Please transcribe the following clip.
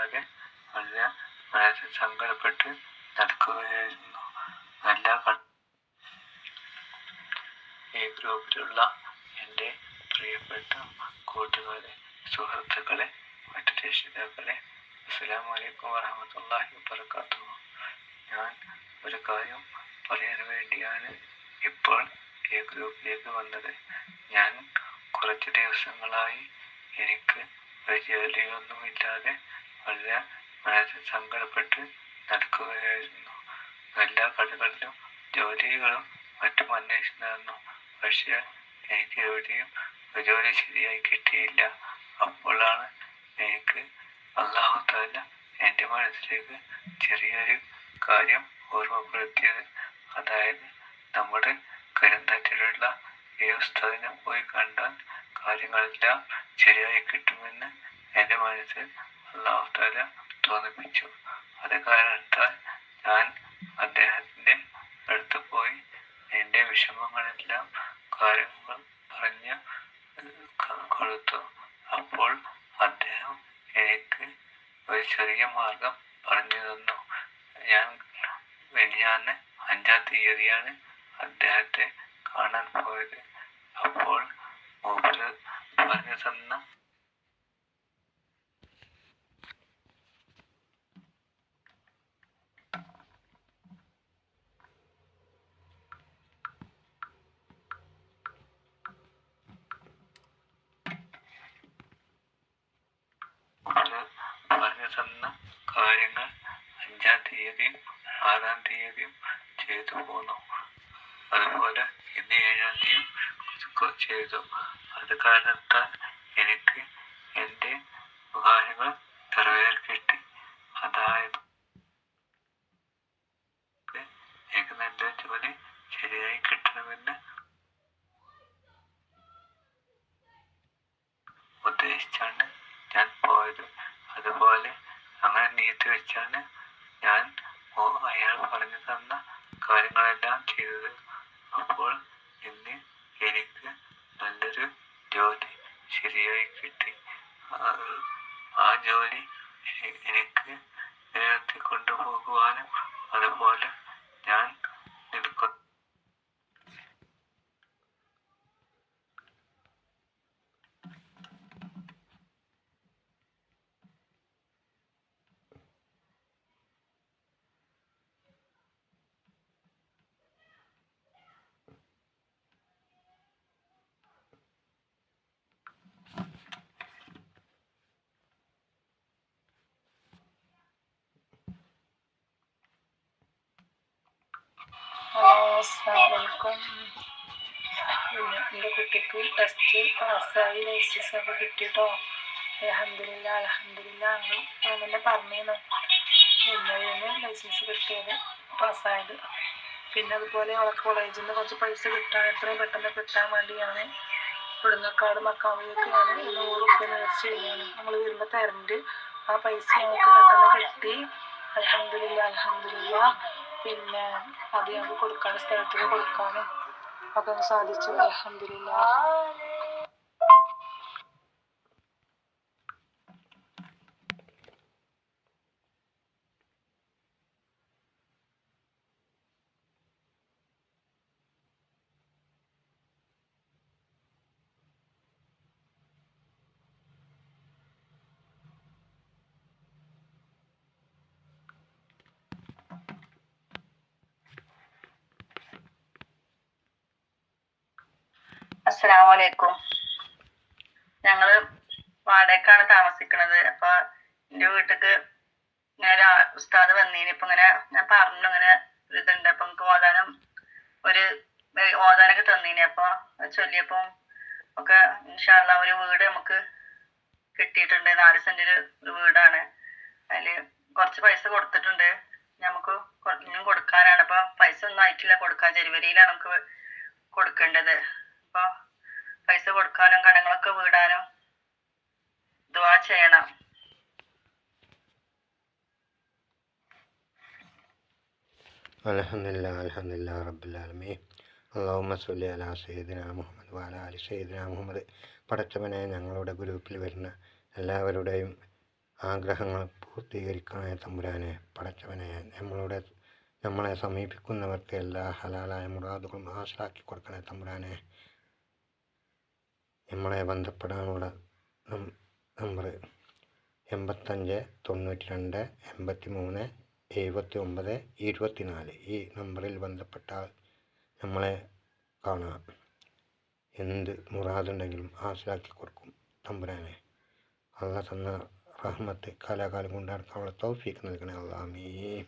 ഇല്ലാതെ വളരെ സങ്കടപ്പെട്ട് നടക്കുകയായിരുന്നു. ഈ ഗ്രൂപ്പിലുള്ള എൻ്റെ പ്രിയപ്പെട്ട കൂട്ടുകാരെ, സുഹൃത്തുക്കളെ, മറ്റു രക്ഷിതാക്കളെ, അസ്സലാമു അലൈക്കും വറഹ്മത്തുള്ളാഹി വബറകാതുഹു. ഞാൻ ഒരു കാര്യം പറയാൻ വേണ്ടിയാണ് ഇപ്പോൾ ഈ ഗ്രൂപ്പിലേക്ക് വന്നത്. ഞാൻ കുറച്ച് ദിവസങ്ങളായി എനിക്ക് ഒരു ജോലിയൊന്നുമില്ലാതെ വളരെ സങ്കടപ്പെട്ട് നടക്കുകയായിരുന്നു. എല്ലാ കടകളിലും ജോലികളും മറ്റും അന്വേഷിച്ചു നടന്നു. പക്ഷേ എനിക്ക് എവിടെയും ഒരു ജോലി ശരിയായി കിട്ടിയില്ല. അപ്പോഴാണ് എനിക്ക് അല്ലാഹു തആല എൻ്റെ മനസ്സിലേക്ക് ചെറിയൊരു കാര്യം ഓർമ്മപ്പെടുത്തിയത്. അതായത് നമ്മുടെ കരുന്തറ്റിലുള്ള ഈ ഉസ്താദിനെ പോയി കണ്ടാൽ കാര്യങ്ങളെല്ലാം ശരിയായി കിട്ടുമെന്ന് എൻ്റെ മനസ്സിൽ അല്ലാഹു തആല തോന്നിപ്പിച്ചു. അത് കാരണത്താൽ ഞാൻ അദ്ദേഹത്തിൻ്റെ അടുത്ത് പോയി എൻ്റെ വിഷമങ്ങളെല്ലാം കാര്യങ്ങൾ പറഞ്ഞ് കൊടുത്തു. അപ്പോൾ അദ്ദേഹം എനിക്ക് ഒരു ചെറിയ മാർഗം പറഞ്ഞു തന്നു. ഞാൻ മിനിഞ്ഞാന്ന് 5-ാം തീയതിയാണ് അദ്ദേഹത്തെ കാണാൻ പോയത്. അപ്പോൾ മൂപ്പര് പറഞ്ഞു തന്ന കാര്യങ്ങൾ 5-ാം തീയതിയും 6-ാം തീയതിയും ചെയ്തു പോന്നു. അതുപോലെ ഇന്ന് 7-ാം തീയതി ചെയ്തു. അത് കാരണത്താൽ എനിക്ക് എൻ്റെ കാര്യങ്ങൾ കിട്ടി. അതായത് എനിക്ക് നല്ല ജോലി ശരിയായി കിട്ടണമെന്ന് ഉദ്ദേശിച്ചാണ് ഞാൻ പോയത്. അതുപോലെ അങ്ങനെ നീട്ടി വെച്ചാണ് ഞാൻ അയാൾ പറഞ്ഞു തന്ന കാര്യങ്ങളെല്ലാം ചെയ്തത്. അപ്പോൾ ഇന്ന് എനിക്ക് നല്ലൊരു ജോലി ശരിയായി കിട്ടി. ആ ജോലി എനിക്ക് നിലനിർത്തിക്കൊണ്ടു പോകുവാനും അതുപോലെ ഞാൻ നിൽക്കുന്നു. അസ്സലാമലൈക്കും. എൻ്റെ കുട്ടിക്ക് ടെസ്റ്റ് പാസ്സായി, ലൈസൻസ് ഒക്കെ കിട്ടിയിട്ടോ. അൽഹംദുലില്ലാഹ് അങ്ങനെ പറഞ്ഞിരുന്നു. ഇന്നലെയാണ് ലൈസൻസ് കിട്ടിയത്, പാസ്സായത്. പിന്നെ അതുപോലെ അവളെ കോളേജിൽ നിന്ന് കുറച്ച് പൈസ കിട്ടാൻ, എത്രയും പെട്ടെന്ന് കിട്ടാൻ വേണ്ടിയാണ് പുടുങ്ങക്കാട് മക്കാമിലേക്ക് ഞാൻ 100 റുപ്യ നേർച്ച ചെയ്യുകയാണ്. നമ്മൾ വരുമ്പോൾ തരണ്ട്. ആ പൈസ ഞങ്ങൾക്ക് പെട്ടെന്ന് കിട്ടി. അൽഹംദുലില്ലാഹ്. പിന്നെ അത് ഞങ്ങൾക്ക് കൊടുക്കാനും സ്ഥലത്തേക്ക് കൊടുക്കാനും ഒക്കെ സാധിച്ചു. അൽഹംദുലില്ലാഹ്. അസ്സലാമലൈക്കും. ഞങ്ങള് വാടകയ്ക്കാണ് താമസിക്കുന്നത്. അപ്പൊ എൻ്റെ വീട്ടിക്ക് ഇങ്ങനെ ഉസ്താദ് വന്നീന്. ഇപ്പൊ ഇങ്ങനെ ഞാൻ പറഞ്ഞു, ഇങ്ങനെ ഇതുണ്ട്, അപ്പൊ നമുക്ക് ഓതാനൊക്കെ തന്നീന്. അപ്പൊ ചൊല്ലിയപ്പം ഒക്കെ ഇൻഷാ അല്ലാഹ് ഒരു വീട് നമുക്ക് കിട്ടിയിട്ടുണ്ട്. 4 സെന്റില് ഒരു വീടാണ്. അതില് കുറച്ച് പൈസ കൊടുത്തിട്ടുണ്ട്. നമുക്ക് ഇനിയും കൊടുക്കാനാണ്. അപ്പൊ പൈസ ഒന്നും ആയിട്ടില്ല കൊടുക്കാൻ. ജനുവരിയിലാണ് നമുക്ക് കൊടുക്കേണ്ടത്. അപ്പൊ പൈസ കൊടുക്കാനും കടങ്ങളൊക്കെ വീടാനും ദുആ ചെയ്യണം. അൽഹംദുലില്ലാഹി റബ്ബിൽ ആലമീൻ. അല്ലാഹുമ്മ സ്വല്ലി അലാ സയ്യിദിനാ മുഹമ്മദ് വഅലാ ആലി സയ്യിദിനാ മുഹമ്മദ്. പടച്ചവനെ, ഞങ്ങളുടെ ഗ്രൂപ്പിൽ വരുന്ന എല്ലാവരുടെയും ആഗ്രഹങ്ങൾ പൂർത്തീകരിക്കണേ തമ്പുരാനെ. പടച്ചവനെ, നമ്മളെ സമീപിക്കുന്നവർക്ക് എല്ലാ ഹലാലായ മുറാദുകളും ഹാസിലാക്കി കൊടുക്കണേ തമ്പുരാനെ. നമ്മളെ ബന്ധപ്പെടാനുള്ള നമ്പർ 85 92 83 79 24. ഈ നമ്പറിൽ ബന്ധപ്പെട്ടാൽ നമ്മളെ കാണാം. എന്ത് മുറാദുണ്ടെങ്കിലും ഹാസിലാക്കി കൊടുക്കും തമ്പുരാനെ. അള്ളാഹ് തന്ന റഹ്മത്ത് കാലാകാലം കൊണ്ട് നടക്കാനുള്ള തൗഫീഖ് നൽകണേ. ആമീൻ.